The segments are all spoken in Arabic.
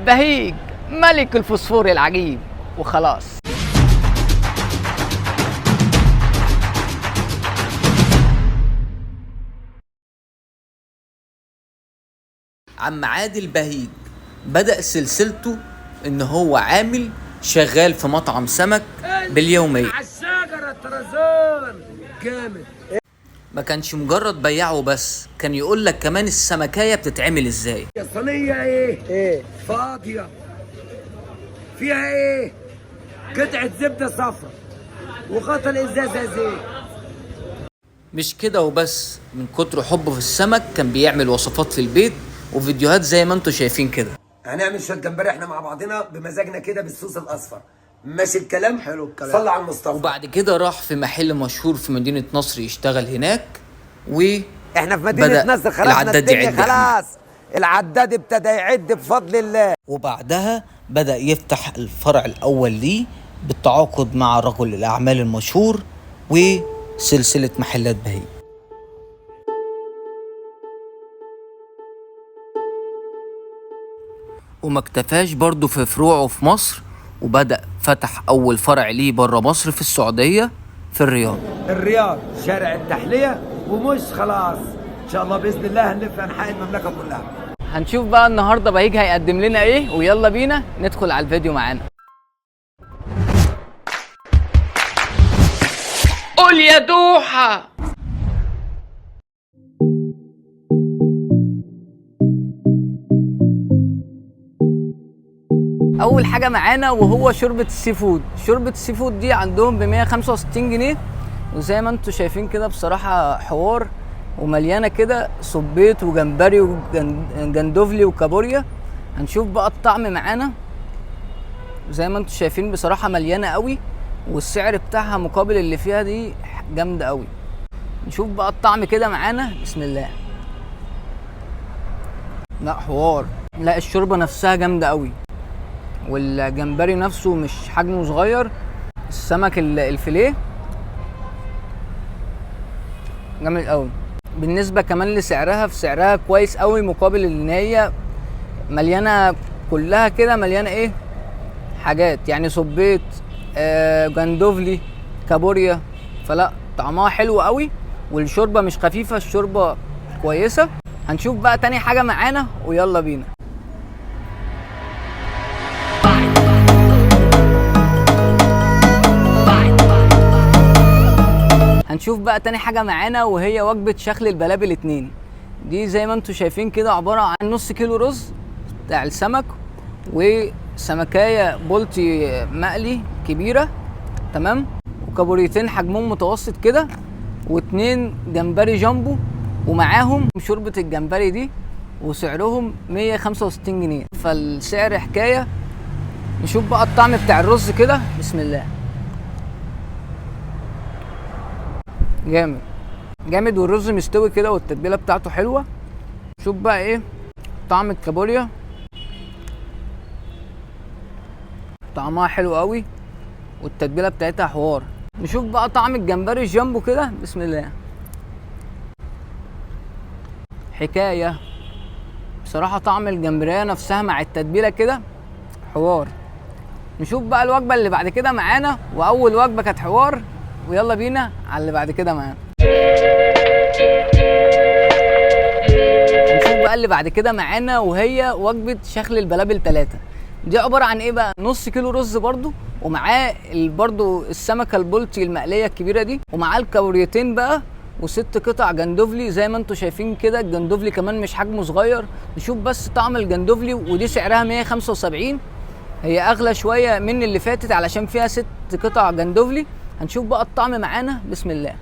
بهيج ملك الفوسفور العجيب وخلاص. عم عادل بهيج بدأ سلسلته ان هو عامل شغال في مطعم سمك باليومية على الشجرة الطرزان جامد. ما كانش مجرد بياعه بس، كان يقول لك كمان السمكية بتتعمل ازاي. الصينية ايه فاضية فيها ايه قطعة زبدة صفرا وغطا الازازة زيت. مش كده وبس، من كتر حبه في السمك كان بيعمل وصفات في البيت وفيديوهات زي ما انتوا شايفين كده. هنعمل شوية جمبري احنا مع بعضنا بمزاجنا كده بالصوص الاصفر. ماشي الكلام؟ حلو الكلام. صلى على المصطفى. وبعد كده راح في محل مشهور في مدينة نصر يشتغل هناك، و احنا في مدينة نصر خلاص الدنيا خلاص العداد ابتدى يعد بفضل الله. وبعدها بدأ يفتح الفرع الأول ليه بالتعاقد مع رجل الأعمال المشهور وسلسلة محلات بهيج. وما اكتفاش برضه في فروعه في مصر، وبدأ فتح أول فرع ليه برا مصر في السعودية في الرياض. الرياض شارع التحلية، ومش خلاص ان شاء الله باذن الله هنلف انحاء المملكة كلها. هنشوف بقى النهارده بهيج هيقدم لنا ايه، ويلا بينا ندخل على الفيديو معانا. قول يا دوحة. اول حاجه معانا وهو شوربه السي فود. شوربه السي فود دي عندهم ب 165 جنيه، وزي ما انتم شايفين كده بصراحه حوار، ومليانه كده صبيط وجمبري وجندوفلي وكابوريا. هنشوف بقى الطعم معانا. زي ما انتم شايفين بصراحه مليانه قوي، والسعر بتاعها مقابل اللي فيها دي جامده قوي. نشوف بقى الطعم كده معانا. بسم الله. لا حوار، لا الشوربه نفسها جامده قوي، والجمبري نفسه مش حجمه صغير. السمك الفيليه جامد قوي. بالنسبه كمان لسعرها، في سعرها كويس قوي مقابل ان هي مليانه كلها كده، مليانه ايه حاجات يعني صبيط جندوفلي كابوريا، فلا طعمها حلو قوي، والشوربه مش خفيفه، الشوربه كويسه. هنشوف بقى تاني حاجه معانا ويلا بينا. هنشوف بقى تاني حاجة معانا وهي وجبة شخل البلابل 2. دي زي ما انتم شايفين كده عبارة عن نص كيلو رز بتاع السمك، وسمكاية بولتي مقلي كبيرة تمام، وكابوريتين حجمهم متوسط كده، واتنين جمبري جامبو، ومعاهم شوربة الجمبري دي، وسعرهم 165 جنيه، فالسعر حكاية. نشوف بقى الطعم بتاع الرز كده. بسم الله. جامد جامد، والرز مستوي كده، والتتبيله بتاعته حلوه. شوف بقى ايه طعم الكابوريا، طعمها حلو قوي، والتتبيله بتاعتها حوار. نشوف بقى طعم الجمبري الجامبو كده. بسم الله. حكايه بصراحه، طعم الجمبريه نفسها مع التتبيله كده حوار. نشوف بقى الوجبه اللي بعد كده معانا، واول وجبه كانت حوار، ويلا بينا على اللي بعد كده معانا. هنشوف بقى اللي بعد كده معانا وهي وجبة شخل البلابل 3. دي عبارة عن ايه بقى؟ نص كيلو رز برضو، ومعاه برضو السمكة البولتي المقلية الكبيرة دي، ومعاه الكابوريتين بقى، وست قطع جندوفلي زي ما انتم شايفين كده. الجندوفلي كمان مش حجمه صغير. نشوف بس طعم الجندوفلي، ودي سعرها 175. هي اغلى شوية من اللي فاتت علشان فيها 6 قطع جندوفلي. هنشوف بقى الطعم معانا. بسم الله.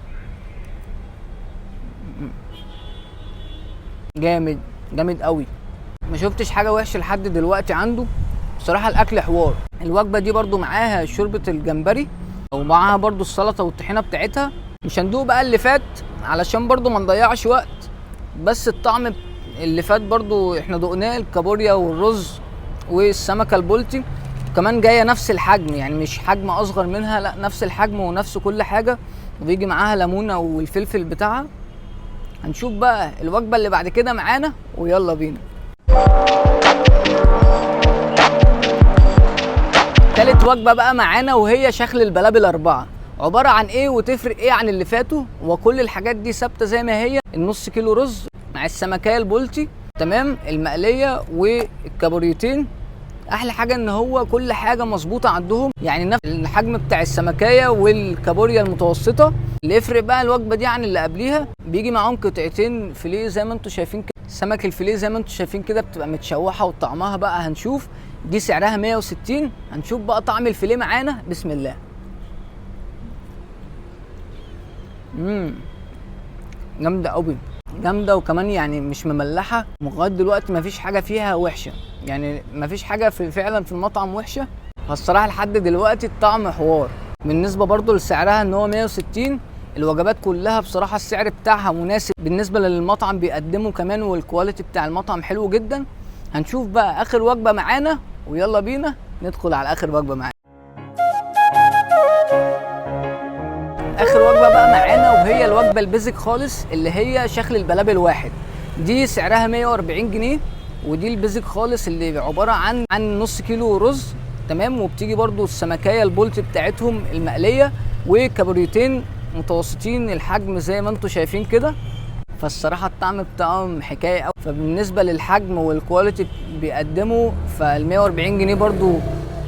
جامد جامد قوي، ما شفتش حاجه وحشه لحد دلوقتي عنده بصراحه. الاكل حوار. الوجبه دي برضو معاها شوربه الجمبري، ومعاها برضو السلطه والطحينه بتاعتها. مش هندوق بقى اللي فات علشان برضو ما نضيعش وقت، بس الطعم اللي فات برضو احنا دقناه، الكابوريا والرز والسمكه البولتي، كمان جايه نفس الحجم، يعني مش حجم اصغر منها، لا نفس الحجم ونفس كل حاجه، وبيجي معاها ليمونه والفلفل بتاعها. هنشوف بقى الوجبه اللي بعد كده معانا ويلا بينا. تالت وجبه بقى معانا وهي شكل البلابل 4. عباره عن ايه وتفرق ايه عن اللي فاتوا؟ وكل الحاجات دي ثابته زي ما هي. النص كيلو رز مع السمكيه البلطي، تمام، المقليه والكابوريتين. احلى حاجه ان هو كل حاجه مظبوطه عندهم، يعني نفس الحجم بتاع السمكيه والكابوريا المتوسطه. اللي يفرق بقى الوجبه دي عن اللي قبليها، بيجي معاهم قطعتين فيليه زي ما انتم شايفين كده. سمك الفيليه زي ما انتم شايفين كده بتبقى متشوحه، وطعمها بقى هنشوف. دي سعرها 160. هنشوف بقى طعم الفيليه معانا. بسم الله. جامده قوي، جامده، وكمان يعني مش مملحه. لغايه دلوقتي مفيش حاجه فيها وحشه، يعني مفيش حاجه فعلا في المطعم وحشه. فالصراحه لحد دلوقتي الطعم حوار. بالنسبه برضو لسعرها ان هو 160. الوجبات كلها بصراحه السعر بتاعها مناسب بالنسبه للمطعم بيقدمه كمان، والكواليتي بتاع المطعم حلو جدا. هنشوف بقى اخر وجبه معانا، ويلا بينا ندخل على اخر وجبه معانا. اخر وجبه بقى معانا وهي الوجبه البيزك خالص اللي هي شكل البلابل 1. دي سعرها 140 جنيه. ودي البيزك خالص اللي عباره عن نص كيلو رز، تمام، وبتيجي برضو السمكيه البولت بتاعتهم المقليه وكابوريتين متوسطين الحجم زي ما انتم شايفين كده. فالصراحه الطعم بتاعهم حكايه قوي. فبالنسبه للحجم والكواليتي بيقدموا، فال 140 جنيه برضو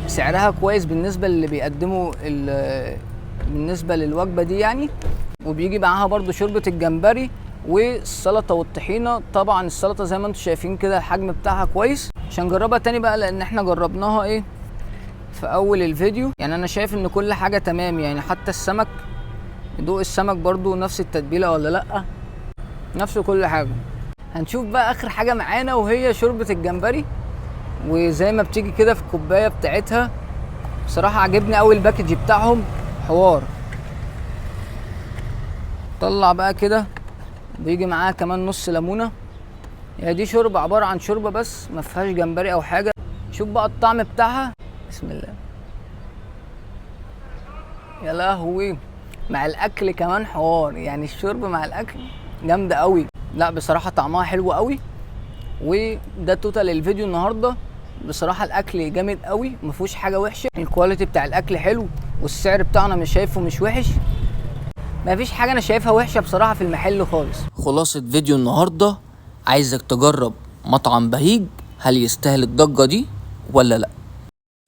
سعرها كويس بالنسبه اللي بيقدموا بالنسبه للوجبه دي يعني. وبيجي معاها برضو شوربه الجمبري والسلطه والطحينه. طبعا السلطه زي ما انتم شايفين كده الحجم بتاعها كويس. مش هنجربها تاني بقى لان احنا جربناها ايه في اول الفيديو. يعني انا شايف ان كل حاجه تمام، يعني حتى السمك، ندوق السمك برضو نفس التتبيله ولا لا، نفس كل حاجه. هنشوف بقى اخر حاجه معانا وهي شوربه الجمبري، وزي ما بتيجي كده في الكوبايه بتاعتها. بصراحه عجبني قوي الباكج بتاعهم، حوار. طلع بقى كده، بيجي معاها كمان نص ليمونه. هي دي شوربه عباره عن شوربه بس ما فيهاش جمبري او حاجه. شوف بقى الطعم بتاعها. بسم الله. يا لهوي، مع الاكل كمان حوار. يعني الشوربه مع الاكل جامده قوي. لا بصراحه طعمها حلو قوي. وده توتال الفيديو النهارده. بصراحه الاكل جامد قوي، ما فيهوش حاجه وحشه. الكواليتي بتاع الاكل حلو، والسعر بتاعنا مش شايفه مش وحش. ما فيش حاجه انا شايفها وحشه بصراحه في المحل خالص. خلاصة فيديو النهارده، عايزك تجرب مطعم بهيج. هل يستاهل الضجه دي ولا لا؟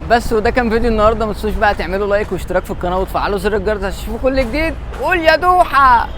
بس وده كان فيديو النهارده. ما تنسوش بقى تعملوا لايك واشتراك في القناه وتفعلوا زر الجرس عشان تشوفوا كل جديد. قول يا دوحه.